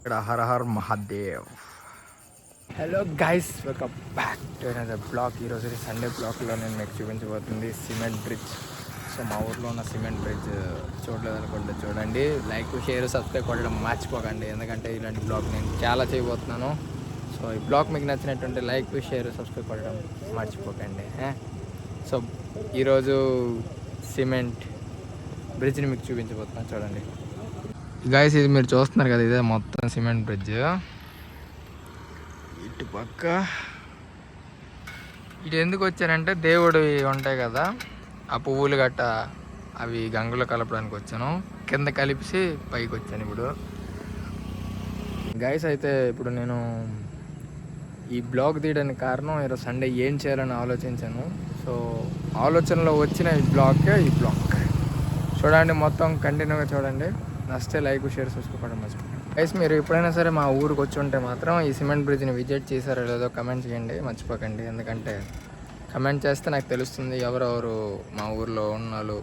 ఇక్కడ Har Har Mahadev. Hello guys, welcome back to another blog. ఈరోజు Sunday బ్లాగ్లో నేను మీకు చూపించబోతుంది సిమెంట్ బ్రిడ్జ్. సో మా ఊర్లో ఉన్న సిమెంట్ బ్రిడ్జ్ చూడలేదు అనుకుంటే చూడండి. లైక్, షేర్, సబ్స్క్రైబ్ కొట్టడం మర్చిపోకండి, ఎందుకంటే ఇలాంటి బ్లాగ్ నేను చాలా చేయబోతున్నాను. సో ఈ బ్లాగ్ మీకు నచ్చినట్టుంటే లైక్, షేర్, సబ్స్క్రైబ్ కొట్టడం మర్చిపోకండి. సో ఈరోజు సిమెంట్ బ్రిడ్జ్ని మీకు చూపించబోతున్నాను, చూడండి గైస్. ఇది మీరు చూస్తున్నారు కదా, ఇదే మొత్తం సిమెంట్ బ్రిడ్జ్. ఇటు పక్క ఇటు ఎందుకు వచ్చానంటే దేవుడు ఉంటాయి కదా, ఆ పువ్వులు గట్ట అవి గంగలో కలపడానికి వచ్చాను. కింద కలిపి పైకి వచ్చాను ఇప్పుడు. గైస్ అయితే ఇప్పుడు నేను ఈ బ్లాగ్ తీయడానికి కారణం, ఈరోజు సండే ఏం చేయాలని ఆలోచించాను. సో ఆలోచనలో వచ్చిన ఈ బ్లాగ్ చూడండి, మొత్తం కంటిన్యూగా చూడండి. నచ్చితే లైక్, షేర్, సబ్స్క్రైబ్ మర్చిపోండి. గైస్ మీరు ఎప్పుడైనా సరే మా ఊరికి వచ్చి ఉంటే మాత్రం ఈ సిమెంట్ బ్రిడ్జ్ని విజిట్ చేశారో లేదో కమెంట్ చేయండి, మర్చిపోకండి. ఎందుకంటే కమెంట్ చేస్తే నాకు తెలుస్తుంది ఎవరెవరు మా ఊర్లో ఉన్నోళ్ళు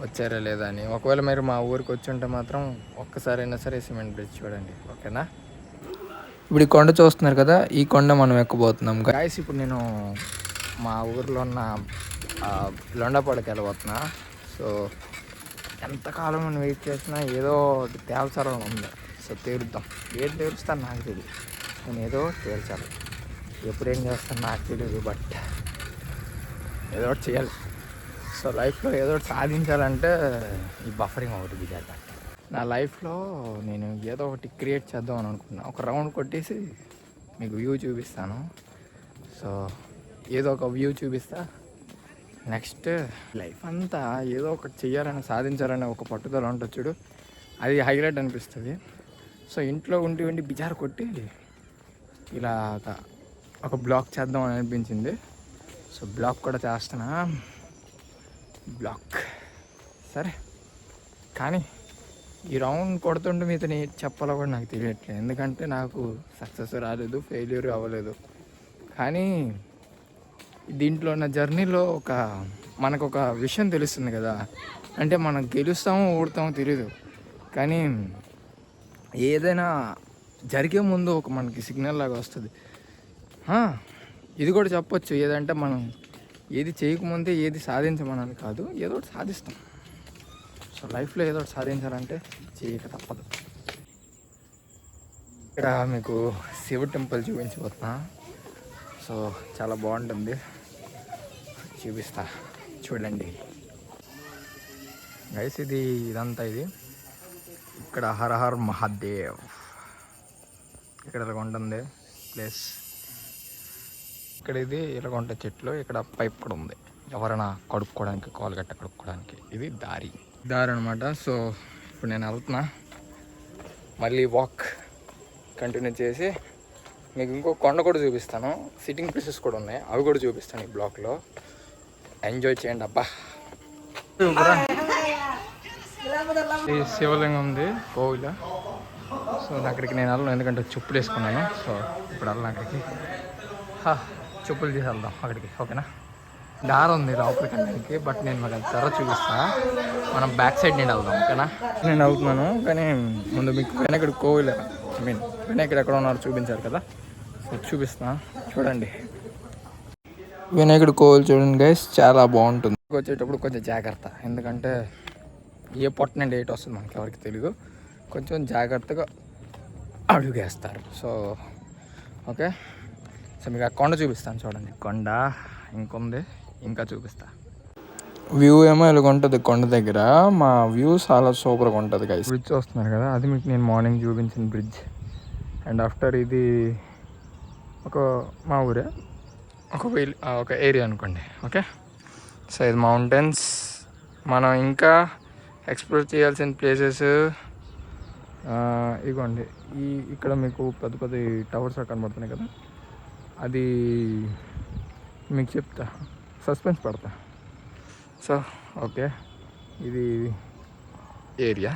వచ్చారా లేదా అని. ఒకవేళ మీరు మా ఊరికి వచ్చి ఉంటే మాత్రం ఒక్కసారైనా సరే సిమెంట్ బ్రిడ్జ్ చూడండి, ఓకేనా? ఇప్పుడు ఈ కొండ చూస్తున్నారు కదా, ఈ కొండ మనం ఎక్కబోతున్నాం గైస్. ఇప్పుడు నేను మా ఊర్లో ఉన్న లొండపాడుకి వెళ్ళబోతున్నా. సో ఎంతకాలం నేను వెయిట్ చేసినా ఏదో తేల్చాలని ఉంది. సో తీరుద్దాం. ఏది తీరుస్తాను నాకు తెలియదు, నేను ఏదో తేల్చాలి. ఎప్పుడేం చేస్తాను నాకు తెలియదు, బట్ ఏదో ఒకటి చేయాలి. సో లైఫ్లో ఏదో ఒకటి సాధించాలంటే ఈ బఫరింగ్ ఒకటి దిగాక. నా లైఫ్లో నేను ఏదో ఒకటి క్రియేట్ చేద్దాం అని అనుకున్నా. ఒక రౌండ్ కొట్టేసి మీకు వ్యూ చూపిస్తాను. సో ఏదో ఒక వ్యూ చూపిస్తా. నెక్స్ట్ లైఫ్ అంతా ఏదో ఒకటి చేయాలని, సాధించాలని ఒక పట్టుదల ఉంటుంది చూడు, అది హైలైట్ అనిపిస్తుంది. సో ఇంట్లో ఉండి ఉండి బిజారు కొట్టి ఇలా ఒక బ్లాగ్ చేద్దాం అని అనిపించింది. సో బ్లాగ్ కూడా చేస్తున్నా. బ్లాగ్ సరే, కానీ ఈ రౌండ్ కొడుతుంటే మీతో చెప్పాలో కూడా నాకు తెలియట్లేదు. ఎందుకంటే నాకు సక్సెస్ రాలేదు, ఫెయిల్యూర్ అవ్వలేదు. కానీ దీంట్లో ఉన్న జర్నీలో మనకు ఒక విషయం తెలుస్తుంది కదా, అంటే మనం గెలుస్తామో ఓడతామో తెలియదు, కానీ ఏదైనా జరిగే ముందు ఒక మనకి సిగ్నల్ లాగా వస్తుంది. ఇది కూడా చెప్పొచ్చు, ఏదంటే మనం ఏది చేయకముందే ఏది సాధించమని కాదు, ఏదో ఒకటి సాధిస్తాం. సో లైఫ్లో ఏదో ఒకటి సాధించాలంటే చేయక తప్పదు. ఇక్కడ మీకు శివ టెంపుల్ చూపించబోతున్నా. సో చాలా బాగుంటుంది, చూపిస్తా చూడండి గైస్. ఇదంతా ఇది ఇక్కడ హర హర్ మహాదేవ్. ఇక్కడ ఇలా ఉంటుంది ప్లేస్. ఇక్కడ ఇది ఇలా ఉంటుంది చెట్లు. ఇక్కడ పైప్ కూడా ఉంది, ఎవరైనా కడుక్కోవడానికి, కాలు గట్ట కడుక్కోవడానికి. ఇది దారి అనమాట. సో ఇప్పుడు నేను వెళ్తున్నా, మళ్ళీ వాక్ కంటిన్యూ చేసి మీకు ఇంకో కొండ కూడా చూపిస్తాను. సిట్టింగ్ ప్లేసెస్ కూడా ఉన్నాయి, అవి కూడా చూపిస్తాను ఈ బ్లాక్లో. ఎంజాయ్ చేయండి అబ్బా. ఈ శివలింగం ఉంది కోవిల. సో అక్కడికి నేను వెళ్ళను, ఎందుకంటే చెప్పులు వేసుకున్నాను. సో ఇప్పుడు వెళ్ళను అక్కడికి. చెప్పులు తీసి వెళ్దాం అక్కడికి, ఓకేనా? దారి ఉంది లోపలికి వెళ్ళడానికి, బట్ నేను మీకు త్వర చూపిస్తా. మనం బ్యాక్ సైడ్ నుండి వెళ్దాం, ఓకేనా? నేను వెళ్తున్నాను, కానీ ముందు మీకు వినాయకుడు కోవిల, వినాయకుడు ఎక్కడ ఉన్నారు చూపించారు కదా, సో చూపిస్తా చూడండి. వినాయకుడు కోవిల్ చూడండి గైస్, చాలా బాగుంటుంది. వచ్చేటప్పుడు కొంచెం జాగ్రత్త, ఎందుకంటే ఏ పొట్ట నుండి ఏటి వస్తుంది మనకి ఎవరికి తెలియదు. కొంచెం జాగ్రత్తగా అడుగేస్తారు. సో ఓకే, సో మీకు ఆ కొండ చూపిస్తాను చూడండి. కొండ ఇంకొంది, ఇంకా చూపిస్తా. వ్యూ ఏమో ఇలాగ ఉంటుంది కొండ దగ్గర. మా వ్యూ చాలా సూపర్గా ఉంటుంది గైస్. బ్రిడ్జ్ వస్తున్నారు కదా, అది మీకు నేను మార్నింగ్ చూపించిన బ్రిడ్జ్. అండ్ ఆఫ్టర్ ఇది మా ఊరే, ఒక ఏరియా అనుకోండి, ఓకే? సో ఇది మౌంటైన్స్. మనం ఇంకా ఎక్స్ప్లోర్ చేయాల్సిన ప్లేసెస్ ఇగోండి. ఇక్కడ మీకు పెద్ద పెద్ద టవర్స్ కనబడుతున్నాయి కదా, అది మీకు చెప్తా, సస్పెన్స్ పడతా. సో ఓకే, ఇది ఏరియా.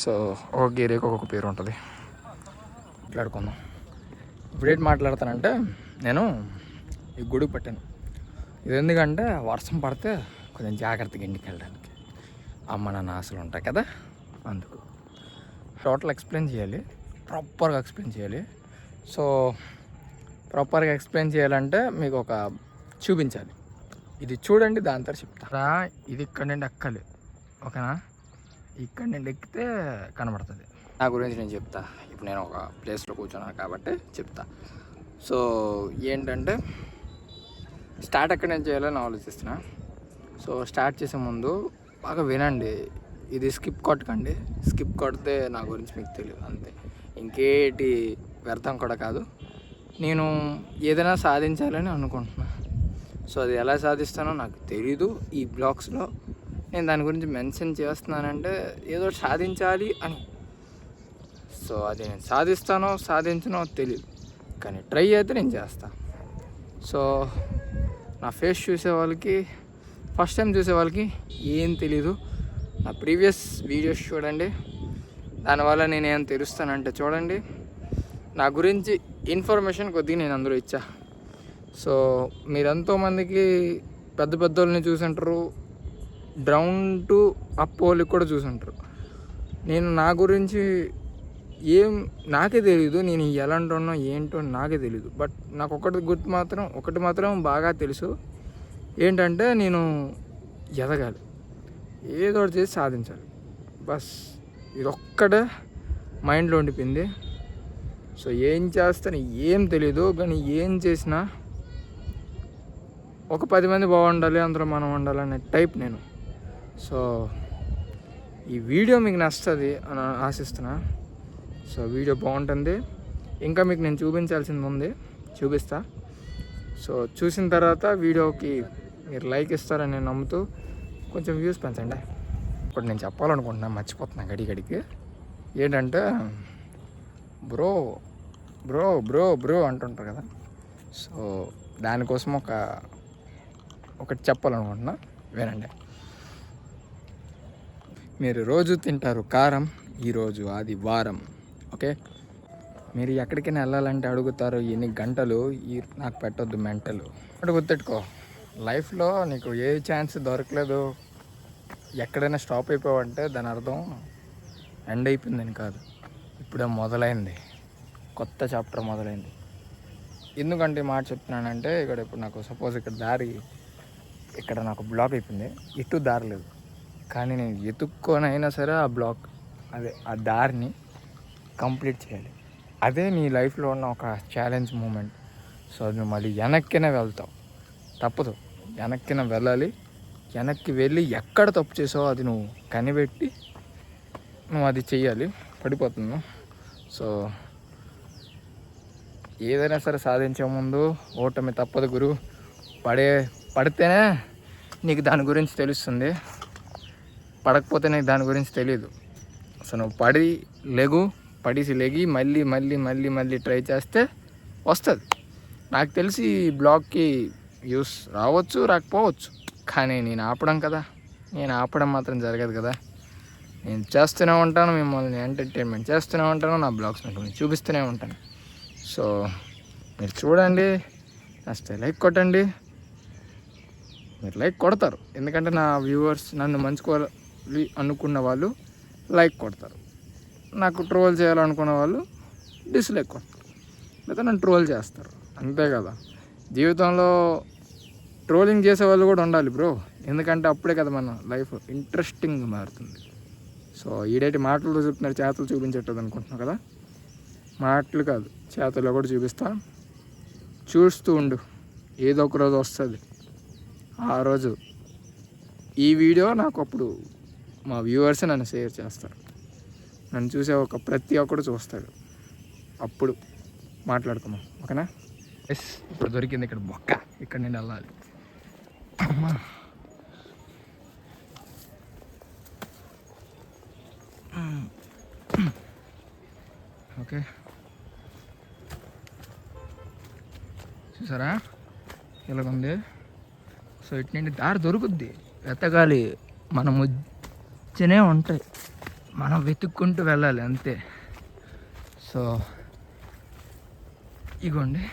సో ఒక్కొక్క ఏరియాకి ఒక్కొక్క పేరు ఉంటుంది. మాట్లాడుకుందాం. ఇప్పుడేంటి మాట్లాడతానంటే, నేను ఈ గొడుగు పట్టాను. ఇది ఎందుకంటే వర్షం పడితే కొంచెం జాగ్రత్తగా ఇంటికి వెళ్ళడానికి. అమ్మ నాన్న ఆశలు ఉంటాయి కదా, అందుకు. టోటల్ ఎక్స్ప్లెయిన్ చేయాలి, ప్రాపర్గా ఎక్స్ప్లెయిన్ చేయాలి. సో ప్రాపర్గా ఎక్స్ప్లెయిన్ చేయాలంటే మీకు ఒక చూపించాలి. ఇది చూడండి, దాని తర్వాత చెప్తా. ఇది ఇక్కడ నుండి ఎక్కాలి, ఓకేనా? ఇక్కడ నుండి ఎక్కితే కనబడుతుంది. నా గురించి నేను చెప్తా. ఇప్పుడు నేను ఒక ప్లేస్లో కూర్చున్నాను కాబట్టి చెప్తా. సో ఏంటంటే స్టార్ట్ ఎక్కడ నేను చేయాలని ఆలోచిస్తున్నా. సో స్టార్ట్ చేసే ముందు బాగా వినండి, ఇది స్కిప్ కొట్టకండి. స్కిప్ కొడితే నా గురించి మీకు తెలియదు, అంతే. ఇంకేటి వ్యర్థం కూడా కాదు. నేను ఏదైనా సాధించాలని అనుకుంటున్నా. సో అది ఎలా సాధిస్తానో నాకు తెలీదు. ఈ బ్లాగ్స్లో నేను దాని గురించి మెన్షన్ చేస్తున్నానంటే ఏదో సాధించాలి అని. సో అది నేను సాధించనో తెలియదు, కానీ ట్రై అయితే నేను చేస్తాను. సో నా ఫేస్ చూసే వాళ్ళకి, ఫస్ట్ టైం చూసే వాళ్ళకి ఏం తెలీదు. నా ప్రీవియస్ వీడియోస్ చూడండి, దానివల్ల నేను ఏం తెలుస్తానంటే చూడండి. నా గురించి ఇన్ఫర్మేషన్ కొద్దిగా నేను అందులో ఇచ్చా. సో మీరు ఎంతోమందికి పెద్ద వాళ్ళని చూసుంటారు, డౌన్ టు అప్ వాళ్ళకి కూడా చూసుంటారు. నేను నా గురించి నాకే తెలీదు, నేను ఎలాంటి ఉన్నా ఏంటో నాకే తెలీదు. బట్ నాకు ఒకటి మాత్రం బాగా తెలుసు. ఏంటంటే నేను ఎదగాలి, ఏదో ఒకటి చేసి సాధించాలి, బస్. ఇదొక్కడే మైండ్లో ఉండిపోయింది. సో ఏం చేస్తాను ఏం తెలీదు, కానీ ఏం చేసినా ఒక 10 మంది బాగుండాలి, అందులో మనం ఉండాలనే టైప్ నేను. సో ఈ వీడియో మీకు నచ్చుతుంది అని ఆశిస్తున్నా. సో వీడియో బాగుంటుంది. ఇంకా మీకు నేను చూపించాల్సింది ఉంది, చూపిస్తా. సో చూసిన తర్వాత వీడియోకి మీరు లైక్ ఇస్తారని నేను నమ్ముతూ కొంచెం వ్యూస్ పెంచండి. ఇప్పుడు నేను చెప్పాలనుకుంటున్నా, మర్చిపోతున్నా గడికి. ఏంటంటే బ్రో బ్రో బ్రో బ్రో అంటుంటారు కదా. సో దానికోసం ఒకటి చెప్పాలనుకుంటున్నా, వినండి. మీరు రోజు తింటారు కారం, ఈరోజు ఆదివారం, ఓకే? మీరు ఎక్కడికైనా వెళ్ళాలంటే అడుగుతారు ఎన్ని గంటలు, నాకు పెట్టొద్దు మెంటలు. అక్కడ గుర్తెట్టుకో, లైఫ్లో నీకు ఏ ఛాన్స్ దొరకలేదు, ఎక్కడైనా స్టాప్ అయిపోవంటే దాని అర్థం ఎండ్ అయిపోయిందని కాదు, ఇప్పుడే మొదలైంది, కొత్త చాప్టర్ మొదలైంది. ఎందుకంటే మాట చెప్తున్నానంటే, ఇప్పుడు నాకు సపోజ్ ఇక్కడ నాకు బ్లాక్ అయిపోయింది, ఎటు దారి లేదు. కానీ నేను ఎత్తుక్కొనైనా సరే ఆ దారిని కంప్లీట్ చేయాలి. అదే నీ లైఫ్లో ఉన్న ఒక ఛాలెంజ్ మూమెంట్. సో నువ్వు మళ్ళీ వెనక్కినే వెళ్తావు, తప్పదు, వెనక్కిన వెళ్ళాలి. వెనక్కి వెళ్ళి ఎక్కడ తప్పు చేసావో అది నువ్వు కనిపెట్టి నువ్వు అది చెయ్యాలి. పడిపోతున్నావు. సో ఏదైనా సరే సాధించే ముందు ఓటమి తప్పదు గురు. పడితేనే నీకు దాని గురించి తెలుస్తుంది, పడకపోతే నీకు దాని గురించి తెలియదు. సో నువ్వు పడేసి లెగి మళ్ళీ ట్రై చేస్తే వస్తుంది. నాకు తెలిసి ఈ బ్లాగ్కి వ్యూస్ రావచ్చు, రాకపోవచ్చు, కానీ నేను ఆపడం మాత్రం జరగదు కదా. నేను చేస్తూనే ఉంటాను, మిమ్మల్ని ఎంటర్టైన్మెంట్ చేస్తూనే ఉంటాను, నా బ్లాగ్స్ మిమ్మల్ని చూపిస్తూనే ఉంటాను. సో మీరు చూడండి, నచ్చితే లైక్ కొట్టండి. మీరు లైక్ కొడతారు, ఎందుకంటే నా వ్యూవర్స్ నన్ను మంచుకోవాలి అనుకున్న వాళ్ళు లైక్ కొడతారు, నాకు ట్రోల్ చేయాలనుకున్న వాళ్ళు డిస్లైక్ కొడతారు, లేదా నన్ను ట్రోల్ చేస్తారు, అంతే కదా. జీవితంలో ట్రోలింగ్ చేసే వాళ్ళు కూడా ఉండాలి బ్రో, ఎందుకంటే అప్పుడే కదా మన లైఫ్ ఇంట్రెస్టింగ్ మారుతుంది. సో ఈడేటి మాటలు చెప్తున్నారు, చేతలు చూపించట్లేదు అనుకుంటున్నావు కదా. మాటలు కాదు, చేతల్లో కూడా చూపిస్తా. చూస్తూ ఉండు, ఏదో ఒక రోజు వస్తుంది. ఆ రోజు ఈ వీడియో నాకు అప్పుడు మా వ్యూవర్స్ నన్ను షేర్ చేస్తారు, నన్ను చూసే ప్రతి ఒక్కడు చూస్తాడు, అప్పుడు మాట్లాడుకుందాం, ఓకేనా? ఎస్, ఇప్పుడు దొరికింది ఇక్కడ బొక్క, ఇక్కడ నేను వెళ్ళాలి. అమ్మా ఓకే, చూసారా ఇలాగుంది. సో ఇటు నుండి దారి దొరుకుద్ది, వెతకాలి, మనం వచ్చనే ఉంటాయి, మనం వెతుక్కుంటూ వెళ్ళాలి, అంతే. సో ఇగోండి,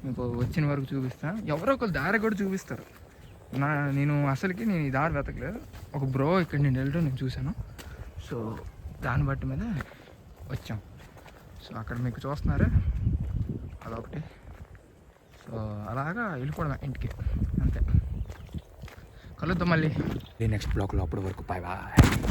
మీకు వచ్చిన వరకు చూపిస్తా. ఎవరో ఒకరు దారి కూడా చూపిస్తారు. నేను ఈ దారి వెతకలేదు, ఒక బ్రో ఇక్కడ నేను వెళ్ళడం నేను చూశాను. సో దాన్ని బట్టి మీద వచ్చాం. సో అక్కడ మీకు చూస్తున్నారు అదొకటి. సో అలాగా వెళ్ళిపోవడమే ఇంటికి, అంతే. కలుద్దాం మళ్ళీ నెక్స్ట్ బ్లాగ్లో. అప్పటి వరకు బాయ్ బాయ్.